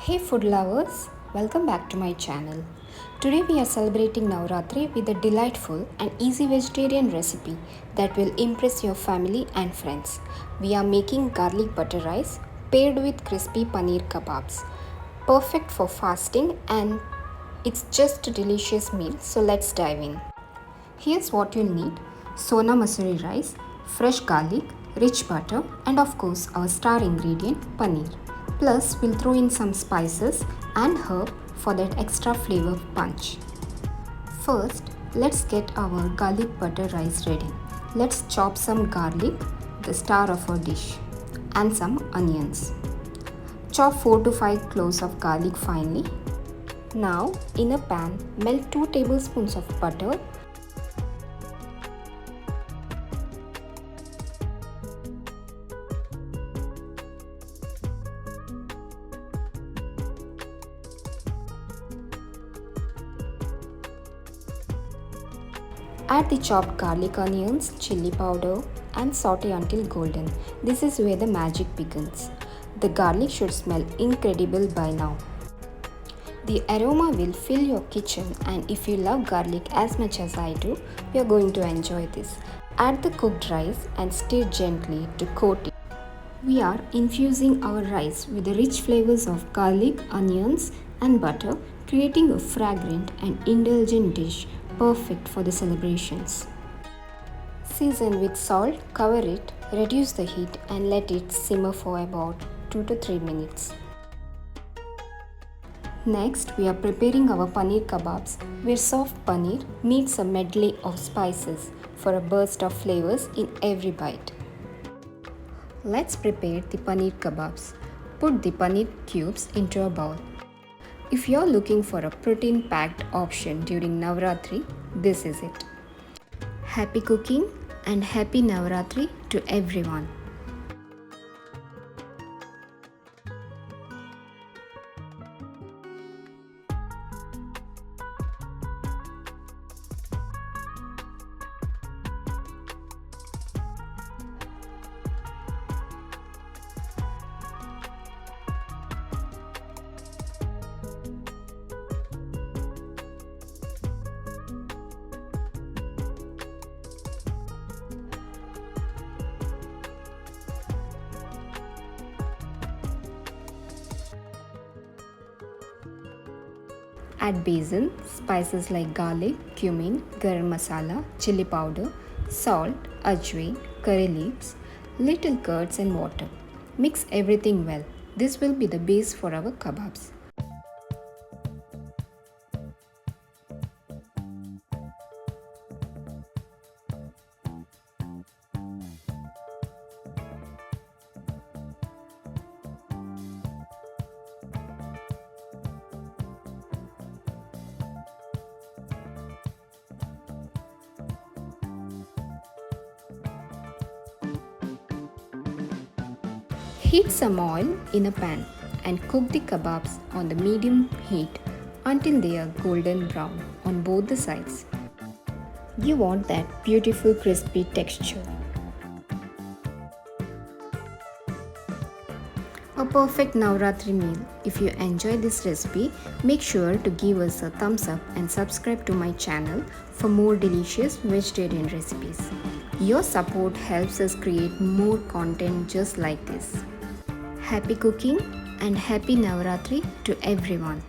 Hey food lovers, welcome back to my channel. Today we are celebrating Navaratri with a delightful and easy vegetarian recipe that will impress your family and friends. We are making garlic butter rice paired with crispy paneer kababs. Perfect for fasting and it's just a delicious meal, so let's dive in. Here's what you'll need: Sona Masuri rice, fresh garlic, rich butter, and of course our star ingredient paneer. Plus, we'll throw in some spices and herb for that extra flavor punch. First, let's get our garlic butter rice ready. Let's chop some garlic, the star of our dish, and some onions. Chop 4 to 5 cloves of garlic finely. Now, in a pan, melt 2 tablespoons of butter. Add the chopped garlic, onions, chili powder and saute until golden. This is where the magic begins. The garlic should smell incredible by now. The aroma will fill your kitchen, and if you love garlic as much as I do, you are going to enjoy this. Add the cooked rice and stir gently to coat it. We are infusing our rice with the rich flavors of garlic, onions and butter, creating a fragrant and indulgent dish perfect for the celebrations. Season with salt, cover it, reduce the heat and let it simmer for about 2 to 3 minutes. Next, we are preparing our paneer kababs, where soft paneer meets a medley of spices for a burst of flavors in every bite. Let's prepare the paneer kababs. Put the paneer cubes into a bowl. If you're looking for a protein-packed option during Navaratri, this is it. Happy cooking and happy Navaratri to everyone. Add basil, spices like garlic, cumin, garam masala, chili powder, salt, ajwain, curry leaves, little curds and water. Mix everything well. This will be the base for our kebabs. Heat some oil in a pan and cook the kebabs on the medium heat until they are golden brown on both the sides. You want that beautiful crispy texture. A perfect Navratri meal. If you enjoy this recipe, make sure to give us a thumbs up and subscribe to my channel for more delicious vegetarian recipes. Your support helps us create more content just like this. Happy cooking and happy Navaratri to everyone.